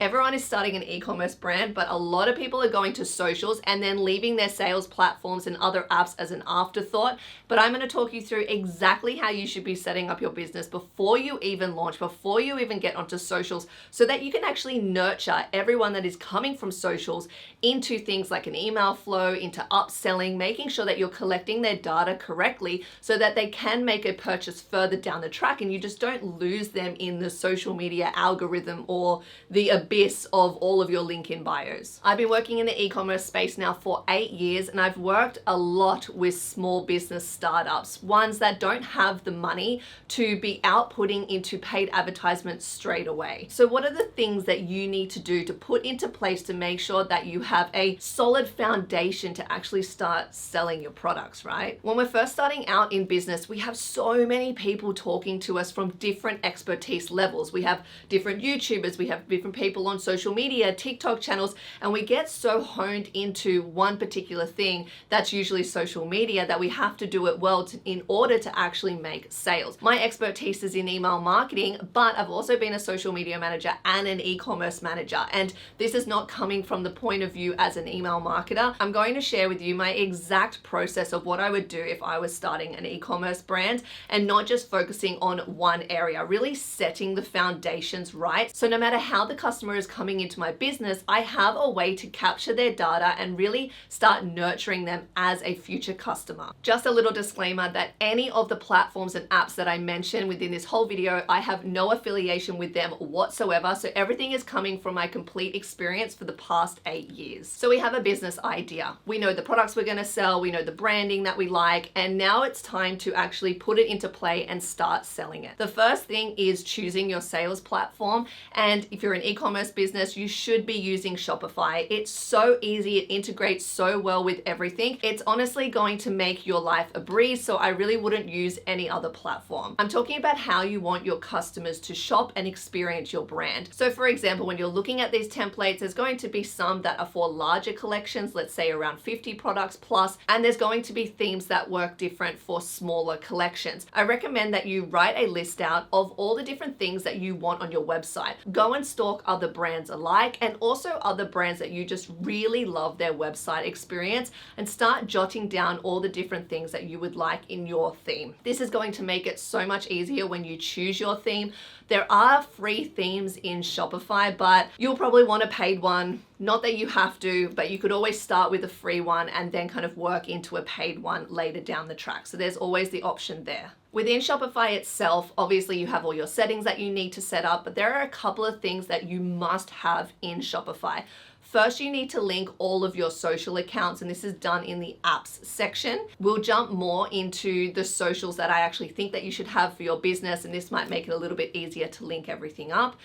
Everyone is starting an e-commerce brand, but a lot of people are going to socials and then leaving their sales platforms and other apps as an afterthought. But I'm going to talk you through exactly how you should be setting up your business before you even launch, before you even get onto socials, so that you can actually nurture everyone that is coming from socials into things like an email flow, into upselling, making sure that you're collecting their data correctly so that they can make a purchase further down the track and you just don't lose them in the social media algorithm or the abyss of all of your link in bios. I've been working in the e-commerce space now for 8 years, and I've worked a lot with small business startups, ones that don't have the money to be outputting into paid advertisements straight away. So what are the things that you need to do to put into place to make sure that you have a solid foundation to actually start selling your products, right? When we're first starting out in business, we have so many people talking to us from different expertise levels. We have different YouTubers, we have different people on social media, TikTok channels, and we get so honed into one particular thing, that's usually social media, that we have to do it well in order to actually make sales. My expertise is in email marketing, but I've also been a social media manager and an e-commerce manager. And this is not coming from the point of view as an email marketer. I'm going to share with you my exact process of what I would do if I was starting an e-commerce brand and not just focusing on one area, really setting the foundations right. So no matter how the customer is coming into my business, I have a way to capture their data and really start nurturing them as a future customer. Just a little disclaimer that any of the platforms and apps that I mention within this whole video, I have no affiliation with them whatsoever. So everything is coming from my complete experience for the past 8 years. So we have a business idea. We know the products we're going to sell, we know the branding that we like, and now it's time to actually put it into play and start selling it. The first thing is choosing your sales platform. And if you're an e-commerce business, you should be using Shopify. It's so easy. It integrates so well with everything. It's honestly going to make your life a breeze. So I really wouldn't use any other platform. I'm talking about how you want your customers to shop and experience your brand. So for example, when you're looking at these templates, there's going to be some that are for larger collections, let's say around 50 products plus, and there's going to be themes that work different for smaller collections. I recommend that you write a list out of all the different things that you want on your website. Go and stalk other brands alike and also other brands that you just really love their website experience, and start jotting down all the different things that you would like in your theme. This is going to make it so much easier when you choose your theme. There are free themes in Shopify, but you'll probably want a paid one. Not that you have to, but you could always start with a free one and then kind of work into a paid one later down the track. So there's always the option there. Within Shopify itself, obviously you have all your settings that you need to set up, but there are a couple of things that you must have in Shopify. First, you need to link all of your social accounts, and this is done in the apps section. We'll jump more into the socials that I actually think that you should have for your business, and this might make it a little bit easier to link everything up.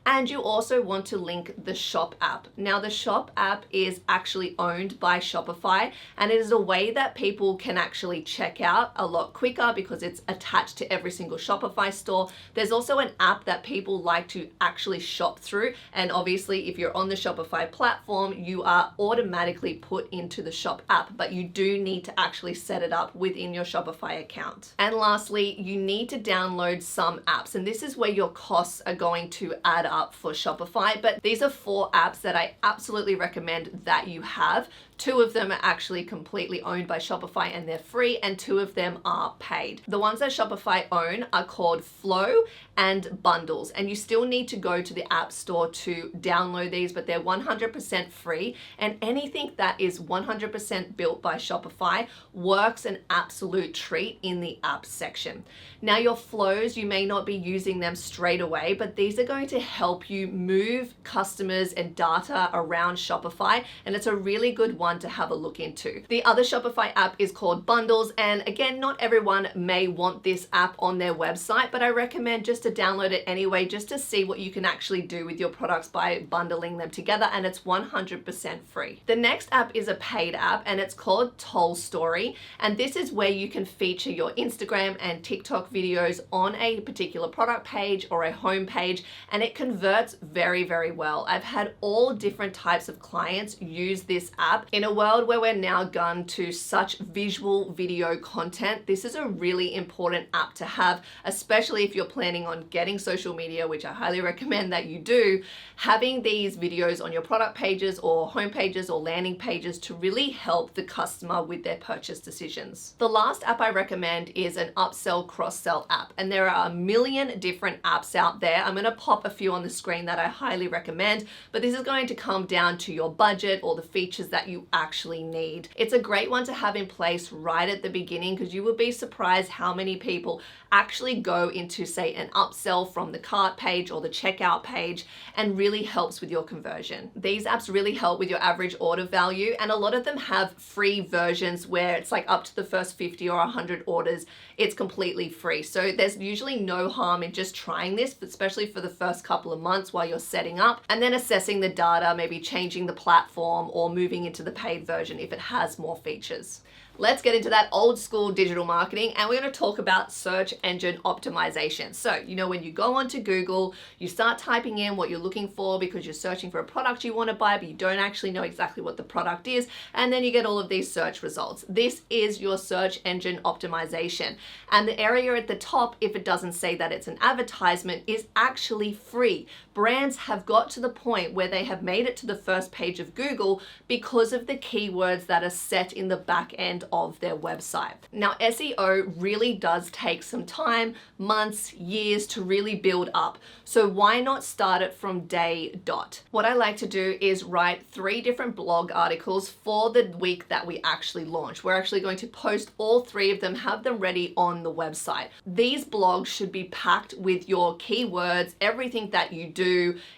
And you also want to link the Shop app. Now, the Shop app is actually owned by Shopify, and it is a way that people can actually check out a lot quicker because it's attached to every single Shopify store. There's also an app that people like to actually shop through. And obviously, if you're on the Shopify platform, you are automatically put into the Shop app, but you do need to actually set it up within your Shopify account. And lastly, you need to download some apps, and this is where your costs are going to add up for Shopify, but these are 4 apps that I absolutely recommend that you have. 2 of them are actually completely owned by Shopify and they're free, and 2 of them are paid. The ones that Shopify own are called Flow and Bundles, and you still need to go to the App Store to download these, but they're 100% free, and anything that is 100% built by Shopify works an absolute treat in the apps section. Now, your flows, you may not be using them straight away, but these are going to help you move customers and data around Shopify, and it's a really good one to have a look into. The other Shopify app is called Bundles, and again, not everyone may want this app on their website, but I recommend just to download it anyway, just to see what you can actually do with your products by bundling them together, and it's 100% free. The next app is a paid app, and it's called Toll Story, and this is where you can feature your Instagram and TikTok videos on a particular product page or a home page, and it converts very, very well. I've had all different types of clients use this app. In a world where we're now gone to such visual video content, this is a really important app to have, especially if you're planning on getting social media, which I highly recommend that you do. Having these videos on your product pages or home pages or landing pages to really help the customer with their purchase decisions. The last app I recommend is an upsell cross-sell app, and there are a million different apps out there. I'm going to pop a few on the screen that I highly recommend, but this is going to come down to your budget or the features that you actually need. It's a great one to have in place right at the beginning, because you would be surprised how many people actually go into, say, an upsell from the cart page or the checkout page, and really helps with your conversion. These apps really help with your average order value, and a lot of them have free versions where it's like up to the first 50 or 100 orders, it's completely free. So there's usually no harm in just trying this, especially for the first couple of months while you're setting up, and then assessing the data, maybe changing the platform or moving into the paid version if it has more features. Let's get into that old school digital marketing, and we're going to talk about search engine optimization. So, when you go onto Google, you start typing in what you're looking for because you're searching for a product you want to buy, but you don't actually know exactly what the product is, and then you get all of these search results. This is your search engine optimization. And the area at the top, if it doesn't say that it's an advertisement, is actually free. Brands have got to the point where they have made it to the first page of Google because of the keywords that are set in the back end of their website. Now, SEO really does take some time, months, years to really build up. So why not start it from day dot? What I like to do is write 3 different blog articles for the week that we actually launch. We're actually going to post all 3 of them, have them ready on the website. These blogs should be packed with your keywords, everything that you do,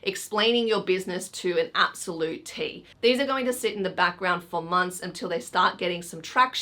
explaining your business to an absolute T. These are going to sit in the background for months until they start getting some traction,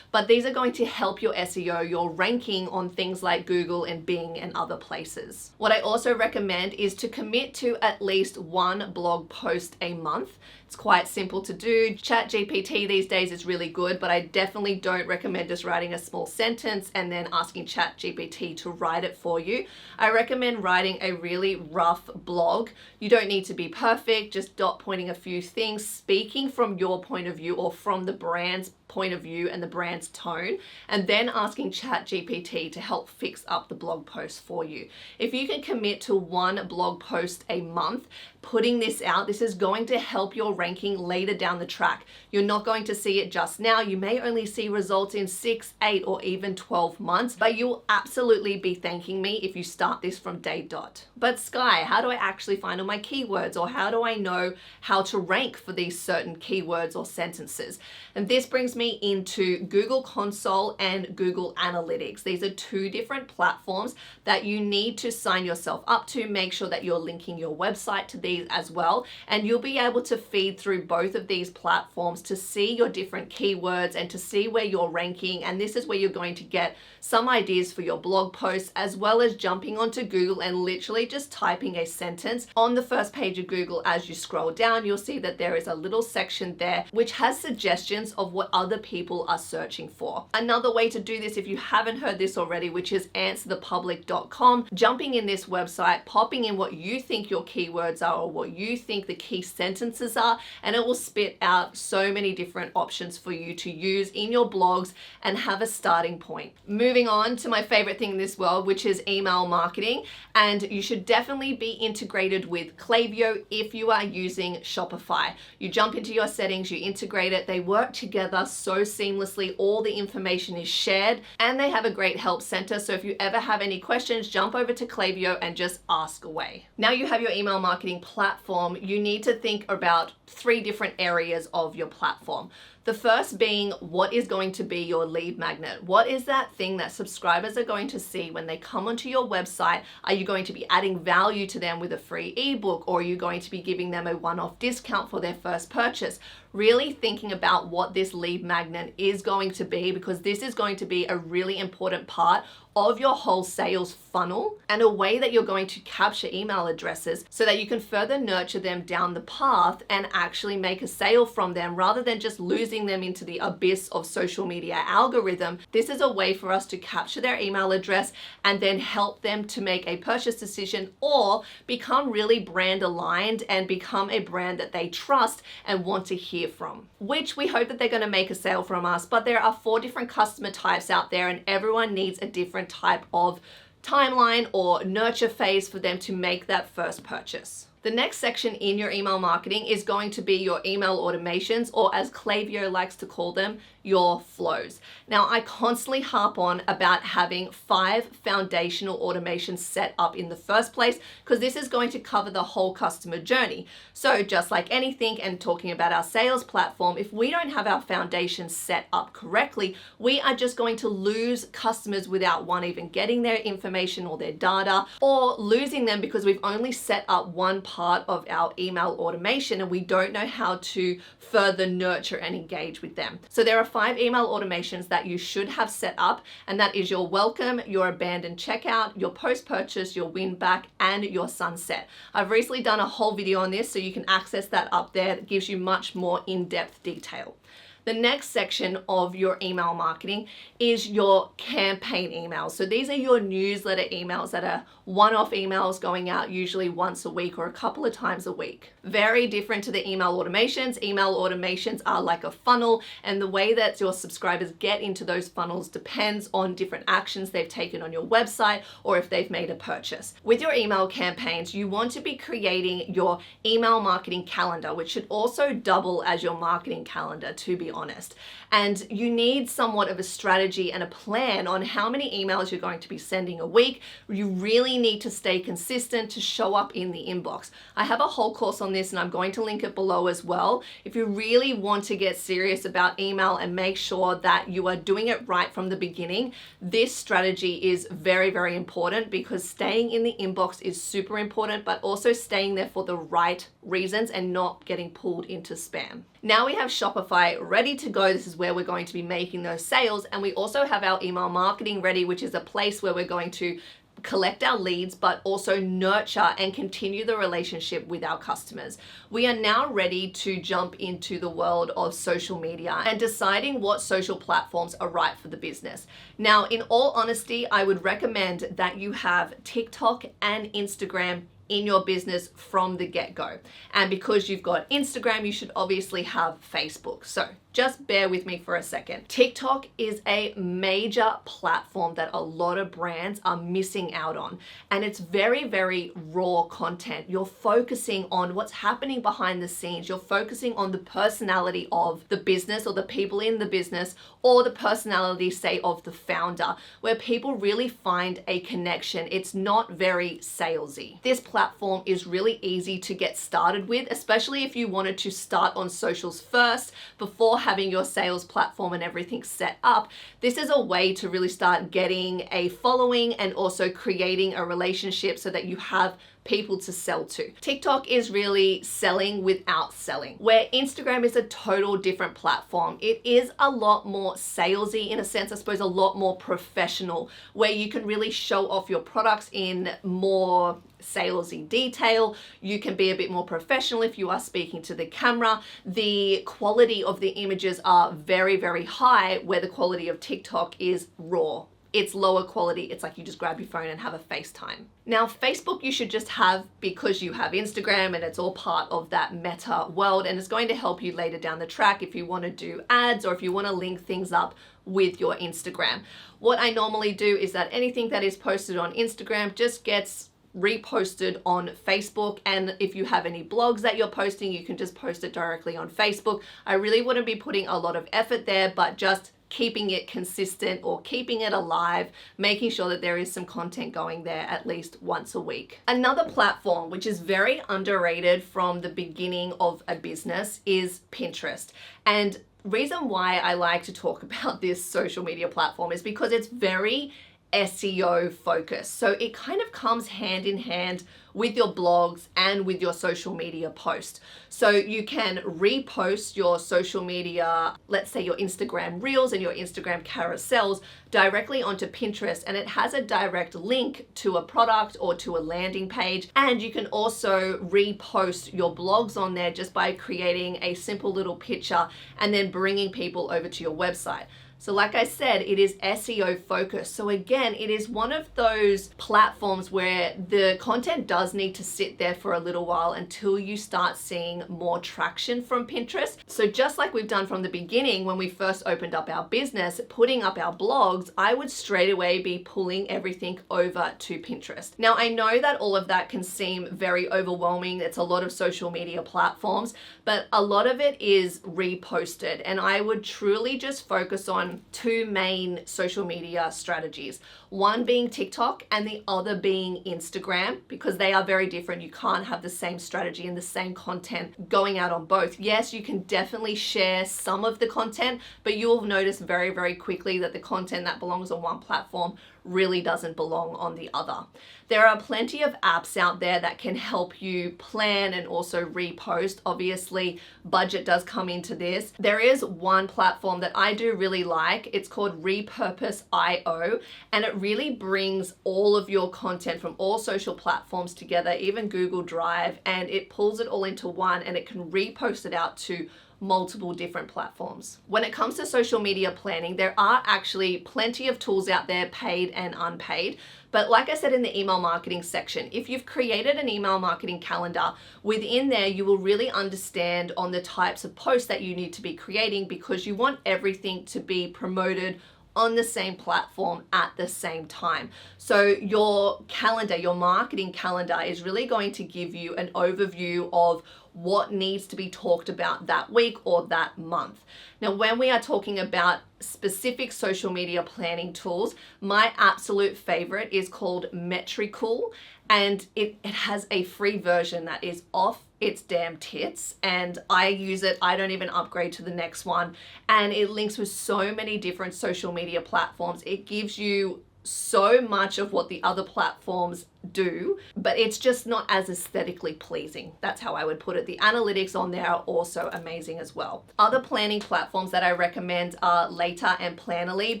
but these are going to help your SEO, your ranking on things like Google and Bing and other places. What I also recommend is to commit to at least 1 blog post a month. It's quite simple to do. ChatGPT these days is really good, but I definitely don't recommend just writing a small sentence and then asking ChatGPT to write it for you. I recommend writing a really rough blog. You don't need to be perfect, just dot pointing a few things, speaking from your point of view or from the brand's point of view and the brand's tone, and then asking ChatGPT to help fix up the blog post for you. If you can commit to 1 blog post a month, putting this out, this is going to help your ranking later down the track. You're not going to see it just now. You may only see results in 6, 8, or even 12 months, but you'll absolutely be thanking me if you start this from day dot. But Sky, how do I actually find all my keywords, or how do I know how to rank for these certain keywords or sentences? And this brings me into Google Console and Google Analytics. These are 2 different platforms that you need to sign yourself up to. Make sure that you're linking your website to these as well, and you'll be able to feed through both of these platforms to see your different keywords and to see where you're ranking. And this is where you're going to get some ideas for your blog posts, as well as jumping onto Google and literally just typing a sentence on the first page of Google. As you scroll down, you'll see that there is a little section there which has suggestions of what other people are searching for. Another way to do this, if you haven't heard this already, which is answerthepublic.com, jumping in this website, popping in what you think your keywords are or what you think the key sentences are, and it will spit out so many different options for you to use in your blogs and have a starting point. Moving on to my favorite thing in this world, which is email marketing, and you should definitely be integrated with Klaviyo if you are using Shopify. You jump into your settings, you integrate it, they work together so seamlessly, all the information is shared, and they have a great help center. So if you ever have any questions, jump over to Klaviyo and just ask away. Now you have your email marketing platform, you need to think about 3 different areas of your platform. The first being, what is going to be your lead magnet? What is that thing that subscribers are going to see when they come onto your website? Are you going to be adding value to them with a free ebook, or are you going to be giving them a one-off discount for their first purchase? Really thinking about what this lead magnet is going to be, because this is going to be a really important part of your whole sales funnel and a way that you're going to capture email addresses so that you can further nurture them down the path and actually make a sale from them rather than just losing them into the abyss of social media algorithm. This is a way for us to capture their email address and then help them to make a purchase decision or become really brand aligned and become a brand that they trust and want to hear from, which we hope that they're going to make a sale from us. But there are 4 different customer types out there and everyone needs a different type of timeline or nurture phase for them to make that first purchase. The next section in your email marketing is going to be your email automations, or as Klaviyo likes to call them, your flows. Now, I constantly harp on about having 5 foundational automations set up in the first place because this is going to cover the whole customer journey. So just like anything, and talking about our sales platform, if we don't have our foundation set up correctly, we are just going to lose customers without one even getting their information or their data, or losing them because we've only set up one part of our email automation and we don't know how to further nurture and engage with them. So there are 5 email automations that you should have set up, and that is your welcome, your abandoned checkout, your post-purchase, your win back, and your sunset. I've recently done a whole video on this, so you can access that up there. It gives you much more in-depth detail. The next section of your email marketing is your campaign emails. So these are your newsletter emails that are one-off emails going out usually once a week or a couple of times a week. Very different to the email automations. Email automations are like a funnel, and the way that your subscribers get into those funnels depends on different actions they've taken on your website or if they've made a purchase. With your email campaigns, you want to be creating your email marketing calendar, which should also double as your marketing calendar, to be honest. And you need somewhat of a strategy and a plan on how many emails you're going to be sending a week. You really need to stay consistent to show up in the inbox. I have a whole course on this and I'm going to link it below as well. If you really want to get serious about email and make sure that you are doing it right from the beginning, this strategy is very, very important, because staying in the inbox is super important, but also staying there for the right reasons and not getting pulled into spam. Now we have Shopify ready to go. This is where we're going to be making those sales. And we also have our email marketing ready, which is a place where we're going to collect our leads, but also nurture and continue the relationship with our customers. We are now ready to jump into the world of social media and deciding what social platforms are right for the business. Now, in all honesty, I would recommend that you have TikTok and Instagram in your business from the get-go. And because you've got Instagram, you should obviously have Facebook. So just bear with me for a second. TikTok is a major platform that a lot of brands are missing out on. And it's very, very raw content. You're focusing on what's happening behind the scenes. You're focusing on the personality of the business or the people in the business, or the personality, say, of the founder, where people really find a connection. It's not very salesy. This platform is really easy to get started with, especially if you wanted to start on socials first before having your sales platform and everything set up. This is a way to really start getting a following and also creating a relationship so that you have people to sell to. TikTok is really selling without selling, where Instagram is a total different platform. It is a lot more salesy in a sense, I suppose, a lot more professional, where you can really show off your products in more salesy detail. You can be a bit more professional if you are speaking to the camera. The quality of the images are very, very high, where the quality of TikTok is raw. It's lower quality. It's like you just grab your phone and have a FaceTime. Now, Facebook you should just have because you have Instagram and it's all part of that meta world, and it's going to help you later down the track if you want to do ads or if you want to link things up with your Instagram. What I normally do is that anything that is posted on Instagram just gets reposted on Facebook, and if you have any blogs that you're posting, you can just post it directly on Facebook. I really wouldn't be putting a lot of effort there, but just keeping it consistent or keeping it alive, making sure that there is some content going there at least once a week. Another platform which is very underrated from the beginning of a business is Pinterest. And reason why I like to talk about this social media platform is because it's very SEO focus. So it kind of comes hand in hand with your blogs and with your social media posts. So you can repost your social media, let's say your Instagram Reels and your Instagram carousels directly onto Pinterest, and it has a direct link to a product or to a landing page. And you can also repost your blogs on there just by creating a simple little picture and then bringing people over to your website. So like I said, it is SEO focused. So again, it is one of those platforms where the content does need to sit there for a little while until you start seeing more traction from Pinterest. So just like we've done from the beginning when we first opened up our business, putting up our blogs, I would straight away be pulling everything over to Pinterest. Now, I know that all of that can seem very overwhelming. It's a lot of social media platforms, but a lot of it is reposted. And I would truly just focus on two main social media strategies, one being TikTok and the other being Instagram, because they are very different. You can't have the same strategy and the same content going out on both. Yes, you can definitely share some of the content, but you'll notice very, very quickly that the content that belongs on one platform really doesn't belong on the other. There are plenty of apps out there that can help you plan and also repost. Obviously, budget does come into this. There is one platform that I do really like. It's called Repurpose.io, and it really brings all of your content from all social platforms together, even Google Drive, and it pulls it all into one, and it can repost it out to multiple different platforms. When it comes to social media planning, there are actually plenty of tools out there, paid and unpaid. But like I said in the email marketing section, if you've created an email marketing calendar, within there you will really understand on the types of posts that you need to be creating, because you want everything to be promoted on the same platform at the same time. So your calendar, your marketing calendar, is really going to give you an overview of what needs to be talked about that week or that month. Now, when we are talking about specific social media planning tools, my absolute favorite is called Metricool, and it has a free version that is off its damn tits, and I use it. I don't even upgrade to the next one, and it links with so many different social media platforms. It gives you so much of what the other platforms do, but it's just not as aesthetically pleasing. That's how I would put it. The analytics on there are also amazing as well. Other planning platforms that I recommend are Later and Plannerly,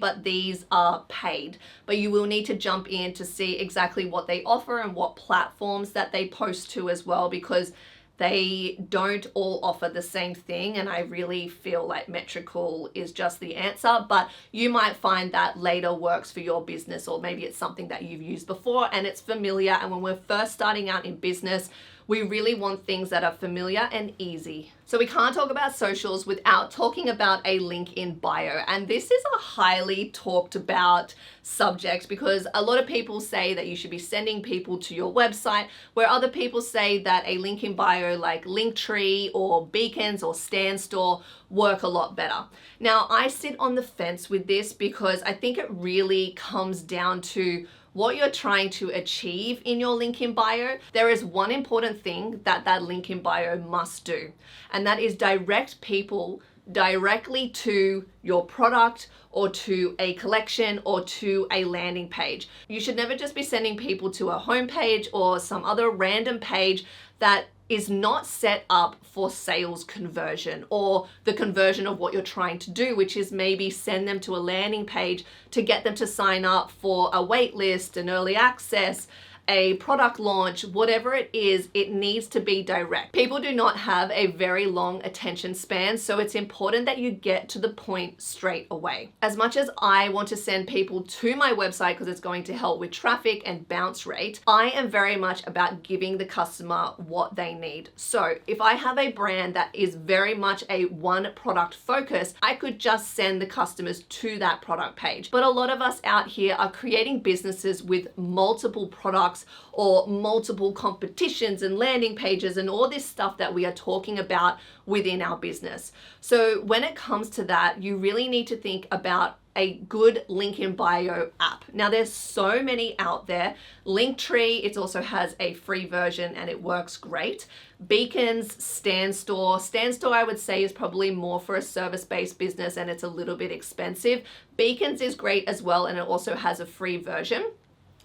but these are paid. But you will need to jump in to see exactly what they offer and what platforms that they post to as well, because they don't all offer the same thing, and I really feel like Metricool is just the answer, but you might find that Later works for your business, or maybe it's something that you've used before and it's familiar. And when we're first starting out in business, we really want things that are familiar and easy. So we can't talk about socials without talking about a link in bio. And this is a highly talked about subject, because a lot of people say that you should be sending people to your website, where other people say that a link in bio like Linktree or Beacons or Stan Store work a lot better. Now, I sit on the fence with this because I think it really comes down to what you're trying to achieve in your link in bio. There is one important thing that link in bio must do, and that is direct people directly to your product or to a collection or to a landing page. You should never just be sending people to a homepage or some other random page that is not set up for sales conversion, or the conversion of what you're trying to do, which is maybe send them to a landing page to get them to sign up for a wait list, an early access, a product launch, whatever it is, it needs to be direct. People do not have a very long attention span, so it's important that you get to the point straight away. As much as I want to send people to my website because it's going to help with traffic and bounce rate, I am very much about giving the customer what they need. So if I have a brand that is very much a one product focus, I could just send the customers to that product page. But a lot of us out here are creating businesses with multiple products or multiple competitions and landing pages and all this stuff that we are talking about within our business. So when it comes to that, you really need to think about a good link in bio app. Now there's so many out there. Linktree, it also has a free version and it works great. Beacons, Standstore. Standstore I would say is probably more for a service-based business and it's a little bit expensive. Beacons is great as well and it also has a free version.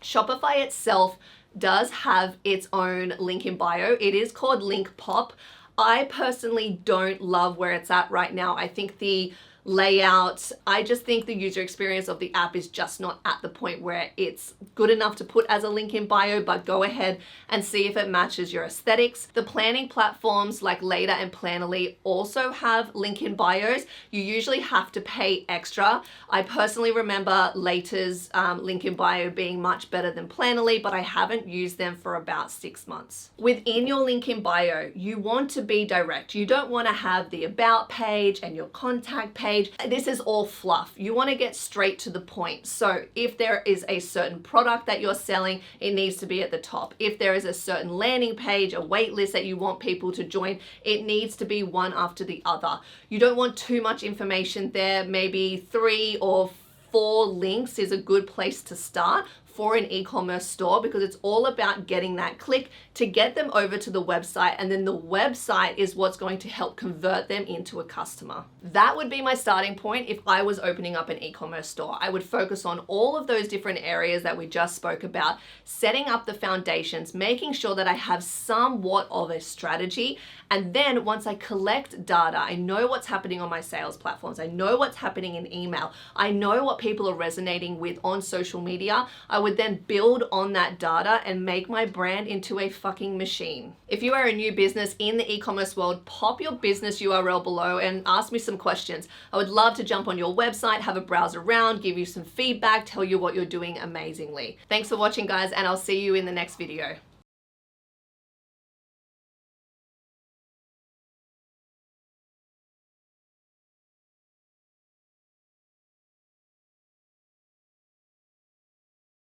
Shopify itself does have its own link in bio. It is called Link Pop. I personally don't love where it's at right now. I think the layout, I just think the user experience of the app is just not at the point where it's good enough to put as a link in bio, but go ahead and see if it matches your aesthetics. The planning platforms like Later and Plannerly also have link in bios. You usually have to pay extra. I personally remember Later's link in bio being much better than Plannerly, but I haven't used them for about 6 months. Within your link in bio, you want to be direct. You don't want to have the about page and your contact page. This is all fluff. You want to get straight to the point. So if there is a certain product that you're selling, it needs to be at the top. If there is a certain landing page, a wait list that you want people to join, it needs to be one after the other. You don't want too much information there. Maybe 3 or 4 links is a good place to start for an e-commerce store, because it's all about getting that click to get them over to the website, and then the website is what's going to help convert them into a customer. That would be my starting point if I was opening up an e-commerce store. I would focus on all of those different areas that we just spoke about, setting up the foundations, making sure that I have somewhat of a strategy, and then once I collect data, I know what's happening on my sales platforms, I know what's happening in email, I know what people are resonating with on social media, I would then build on that data and make my brand into a fucking machine. If you are a new business in the e-commerce world, pop your business URL below and ask me some questions. I would love to jump on your website, have a browse around, give you some feedback, tell you what you're doing amazingly. Thanks for watching, guys, and I'll see you in the next video.